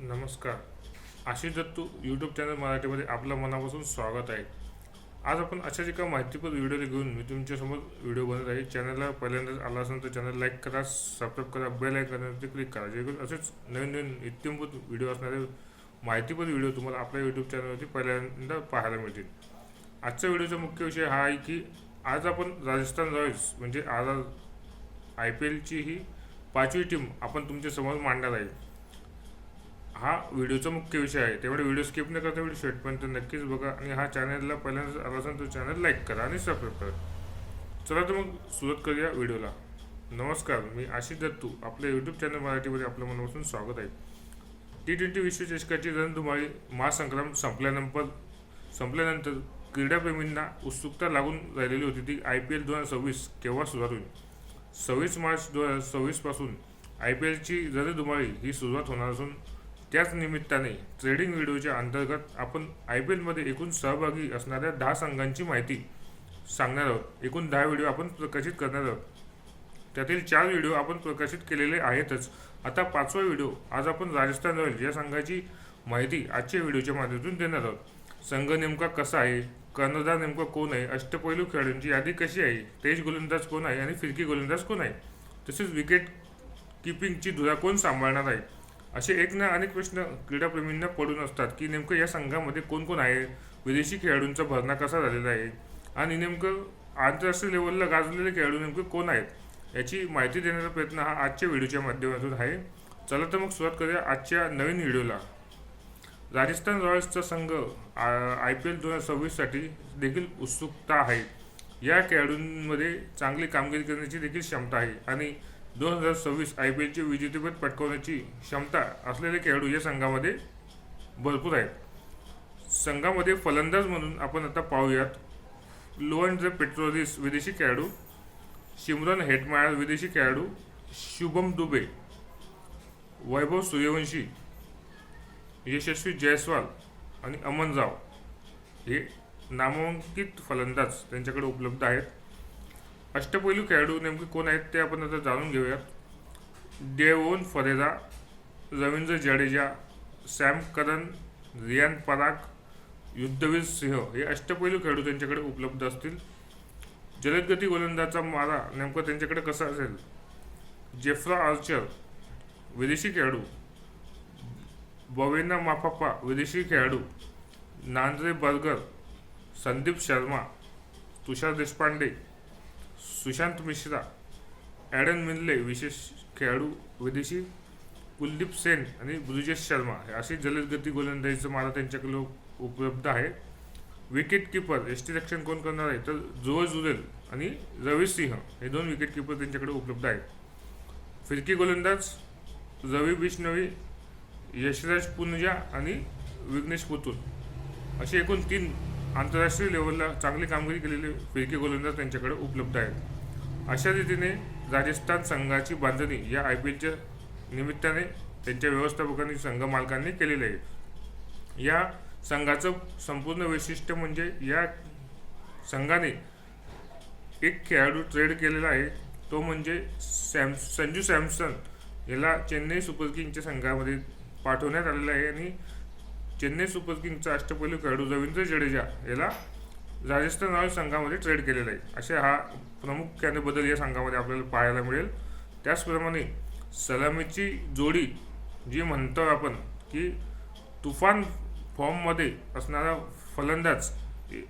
नमस्कार. Ashish Dattu YouTube channel मराठीमध्ये आपलं मनापासून स्वागत आहे. आज आपण अशाच एका माहितीपूर्ण व्हिडिओला घेऊन मी तुमच्यासमोर व्हिडिओ बनत आहे. चॅनलला पहिल्यांदाच आला असेल तर चॅनल लाईक करा, सबस्क्राईब करा, बेल आयकॉनवरती क्लिक करा, जेणेकरून असेच नवीन नवीन इत्यंभूत व्हिडिओ असणारे माहितीपूर्ण व्हिडिओ तुम्हाला आपल्या यूट्यूब चॅनलवरती पहिल्यांदा पाहायला मिळतील. आजच्या व्हिडिओचा मुख्य विषय हा आहे की आज आपण राजस्थान रॉयल्स म्हणजे आज IPLची ही 5वी टीम आपण तुमच्यासमोर मांडणार आहे. हा व्हिडिओचा मुख्य विषय आहे, त्यामुळे व्हिडिओ स्किप न करता व्हिडिओ शेवटपर्यंत नक्कीच बघा आणि हा चॅनलला पहिल्यांदा आला असेल तर चॅनल लाईक करा आणि सबस्क्राईब करा. चला तर मग सुरुवात करूया व्हिडिओला. नमस्कार, मी आशिष दत्तू आपल्या यूट्यूब चॅनल मराठीमध्ये आपलं मनापासून स्वागत आहे. T20 विश्वचषकाची रणधुमाळी महासंग्राम संपल्यानंतर क्रीडाप्रेमींना उत्सुकता लागून राहिलेली होती. ती IPL 2026 केव्हा सुरुवात होईल. 26 मार्च 2026 पासून IPLची रणधुमाळी ही सुरुवात होणार असून त्याच निमित्ताने ट्रेडिंग व्हिडिओच्या अंतर्गत आपण IPLमध्ये एकूण सहभागी असणाऱ्या 10 संघांची माहिती सांगणार आहोत. एकूण 10 व्हिडिओ आपण प्रकाशित करणार आहोत. त्यातील 4 व्हिडिओ आपण प्रकाशित केलेले आहेतच. आता 5वा व्हिडिओ आज आपण राजस्थान रॉयल्स या संघाची माहिती आजच्या व्हिडिओच्या माध्यमातून देणार आहोत. संघ नेमका कसा आहे, कर्णधार नेमका कोण आहे, अष्टपैलू खेळाडूंची यादी कशी आहे, तेज गोलंदाज कोण आहे आणि फिरकी गोलंदाज कोण आहे, तसेच विकेट किपिंगची धुरा कोण सांभाळणार आहे, असे एक ना अनेक प्रश्न क्रीडाप्रेमींना पडून असतात की नेमकं या संघामध्ये कोण कोण आहे, विदेशी खेळाडूंचा भरणा कसा झालेला आहे आणि नेमकं आंतरराष्ट्रीय लेवलला गाजलेले खेळाडू नेमके कोण आहेत याची माहिती देण्याचा प्रयत्न हा आजच्या व्हिडिओच्या माध्यमातून आहे. चला तर मग सुरुवात करूया आजच्या नवीन व्हिडिओला. राजस्थान रॉयल्सचा संघ IPL 2026साठी देखील उत्सुकता आहे. या खेळाडूंमध्ये चांगली कामगिरी करण्याची देखील क्षमता आहे आणि 2026 IPLचे विजेतेपद पटकावण्याची क्षमता असलेले खेळाडू या संघामध्ये भरपूर आहेत. संघामध्ये फलंदाज म्हणून आपण आता पाहूयात. लोअन पेट्रोलिस विदेशी खेळाडू, शिमरन हेटमायर विदेशी खेळाडू, शुभम दुबे, वैभव सूर्यवंशी, यशस्वी जयस्वाल आणि अमन राव हे नामांकित फलंदाज त्यांच्याकडे उपलब्ध आहेत. अष्टपैलू खेळाडू नेमके कोण आहेत ते आपण आता जाणून घेऊयात. डेव्होन फरेरा, रवींद्र जडेजा, सॅम करन, रियान पराग, युद्धवीर सिंह हे अष्टपैलू खेळाडू त्यांच्याकडे उपलब्ध असतील. जलदगती गोलंदाजाचा मारा नेमका त्यांच्याकडे कसा असेल. जेफ्रा आर्चर विदेशी खेळाडू, बवेना माफापा विदेशी खेळाडू, Nandre Burger, Sandeep Sharma, Tushar Deshpande, Sushant Mishra, Aiden मिनले विशेष खेळाडू विदेशी, कुलदीप सेन आणि ब्रिजेश शर्मा अशी जलदगती गोलंदाजीचा मारा त्यांच्याकडे उपलब्ध आहे. विकेट किपर यष्टीरक्षण कोण करणार आहे तर ध्रुव जुरेल आणि रवी सिंह हे 2 विकेट किपर त्यांच्याकडे उपलब्ध आहेत. फिरकी गोलंदाज रवी बिश्नोई, यशराज पुंजा आणि विघ्नेश पुतूर असे एकूण 3 आंतरराष्ट्रीय लेवलला चांगली कामगिरी केलेले फिरकी गोलंदाज त्यांच्याकडे उपलब्ध आहेत. अशा रीतीने राजस्थान संघाची बांधणी या IPLच्या निमित्ताने त्यांच्या व्यवस्थापकांनी संघ मालकांनी केलेले आहे. या संघाचं संपूर्ण वैशिष्ट्य म्हणजे या संघाने एक खेळाडू ट्रेड केलेला आहे, तो म्हणजे संजू सॅमसन याला चेन्नई सुपर किंग्सच्या संघामध्ये पाठवण्यात आलेला आहे आणि चेन्नई सुपर किंग्सचा अष्टपैलू खेळाडू रवींद्र जडेजा याला राजस्थान रॉयल्स संघामध्ये ट्रेड केलेला आहे. असे हा प्रामुख्याने बदल या संघामध्ये आपल्याला पाहायला मिळेल. त्याचप्रमाणे सलामीची जोडी जी म्हणतो आपण की तुफान फॉर्ममध्ये असणारा फलंदाज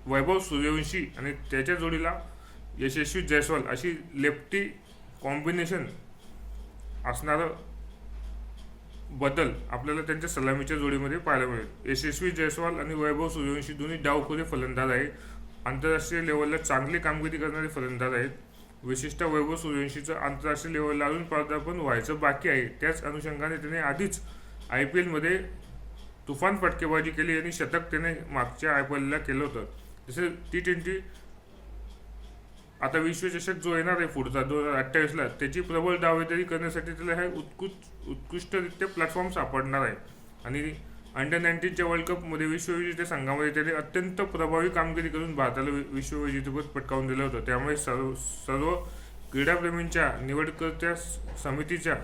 वैभव सूर्यवंशी आणि त्याच्या जोडीला यशस्वी जयस्वाल अशी लेफ्टी कॉम्बिनेशन असणारं बदल आपल्याला त्यांच्या सलामीच्या जोडीमध्ये पाहायला मिळेल. यशस्वी जयस्वाल आणि वैभव सूर्यवंशी दोन्ही डावखोरे फलंदाज आहेत. आंतरराष्ट्रीय लेवलला चांगली कामगिरी करणारे फलंदाज आहेत. विशेषतः वैभव सूर्यवंशीचं आंतरराष्ट्रीय लेवलला अजून पदार्पण व्हायचं बाकी आहे. त्याच अनुषंगाने त्याने आधीच IPLमध्ये तुफान फटकेबाजी केली आणि शतक त्याने मागच्या IPLला केलं होतं. तसेच T20 आता विश्वचषक जो येणार आहे पुढचा 2028ला त्याची प्रबळ दावेदारी करण्यासाठी त्याला हे उत्कृष्टरित्या प्लॅटफॉर्म सापडणार आहे आणि अंडर-19च्या वर्ल्ड कपमध्ये विश्वविजेत्या संघामध्ये त्याने अत्यंत प्रभावी कामगिरी करून भारताला विश्वविजेतेपद पटकावून दिलं होतं. त्यामुळे सर्व क्रीडाप्रेमींच्या निवडकर्त्या समितीच्या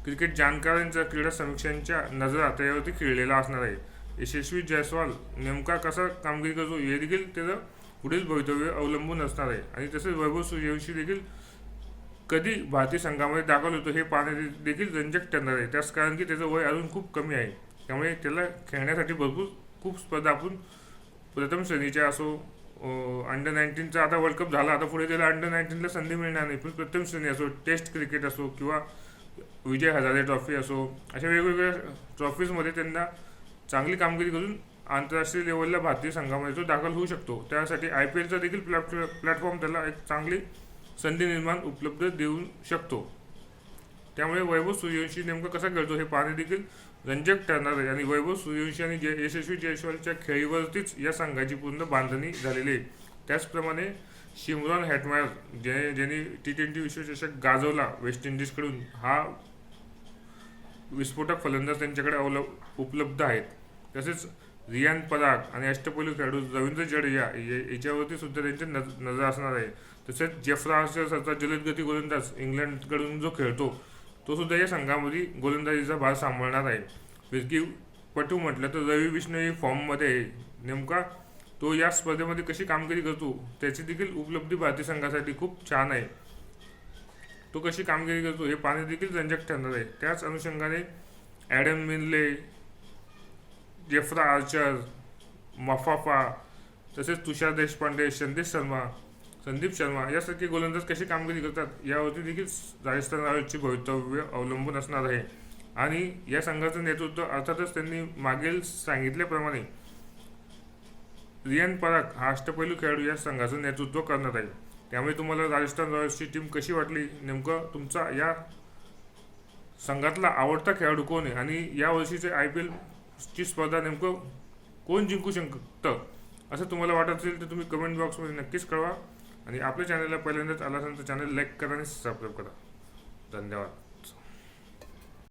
क्रिकेट जाणकारांच्या क्रीडा समीक्षांच्या नजरा त्याच्यावरती खिळलेला असणार आहे. यशस्वी जायस्वाल नेमका कसा कामगिरी करतो हे देखील त्याचं पुढील भवितव्य अवलंबून असणार आहे. आणि तसेच वैभव सूर्यवंशी देखील कधी भारतीय संघामध्ये दाखल होतो हे पाहणे देखील रंजक ठरणार आहे. त्याच कारण की त्याचं वय अजून खूप कमी आहे, त्यामुळे त्याला खेळण्यासाठी भरपूर खूप स्पर्धा आपण प्रथम श्रेणीच्या असो, अंडर 19चा आता वर्ल्ड कप झाला, आता पुढे त्याला अंडर 19ला संधी मिळणार नाही, पण प्रथम श्रेणी असो, टेस्ट क्रिकेट असो किंवा विजय हजारे ट्रॉफी असो, अशा वेगवेगळ्या ट्रॉफीजमध्ये त्यांना चांगली कामगिरी करून आंतरराष्ट्रीय लेवलला भारतीय संघामध्ये तो दाखल होऊ शकतो. त्यासाठी IPLचा देखील प्लॅटफॉर्म त्याला एक चांगली संधी निर्माण उपलब्ध देऊ शकतो. त्यामुळे वैभव सूर्यवंशी नेमकं कसा खेळतो हे पाहणे देखील रंजक ठरणार आहे. आणि वैभव सूर्यवंशी आणि यशस्वी जायस्वालच्या खेळीवरतीच या संघाची पूर्ण बांधणी झालेली आहे. त्याचप्रमाणे शिमरॉन हॅटमायर ज्याने T20 विश्वचषक गाजवला वेस्ट इंडिजकडून, हा विस्फोटक फलंदाज त्यांच्याकडे उपलब्ध आहेत. तसेच रियान पराग आणि अष्टपैलू खेळाडू रवींद्र जडेजा याच्यावरती सुद्धा त्यांची नजर असणार आहे. तसेच जेफ्रा आर्चर सारखा जलदगती गोलंदाज इंग्लंडकडून जो खेळतो तो सुद्धा या संघामध्ये गोलंदाजीचा भार सांभाळणार आहे. फिरकीपटू म्हटलं तर रवी बिश्नोई फॉर्ममध्ये आहे. नेमका तो या स्पर्धेमध्ये कशी कामगिरी करतो त्याची देखील उपलब्धी भारतीय संघासाठी खूप छान आहे. तो कशी कामगिरी करतो हे पाहणे देखील रंजक ठरणार आहे. त्याच अनुषंगाने ॲडम मिनले, जेफ्रा आर्चर, मफाफा, तसेच तुषार देशपांडे, संदीप शर्मा यासारखे गोलंदाज कशी कामगिरी करतात यावरती देखील राजस्थान रॉयल्सचे भवितव्य अवलंबून असणार आहे. आणि या संघाचं नेतृत्व अर्थातच त्यांनी मागील सांगितल्याप्रमाणे रियान पराग हा अष्टपैलू खेळाडू या संघाचं नेतृत्व करणार आहे. त्यामुळे तुम्हाला राजस्थान रॉयल्सची टीम कशी वाटली, नेमकं तुमचा या संघातला आवडता खेळाडू कोण आहे आणि या वर्षीचे IPLची स्पर्धा नेमकं कोण जिंकू शकतं असं तुम्हाला वाटत असेल तर तुम्ही कमेंट बॉक्समध्ये नक्कीच कळवा. आणि आपल्या चॅनलला पहिल्यांदाच आला असेल तर चॅनल लाईक करा आणि सबस्क्राईब करा. धन्यवाद.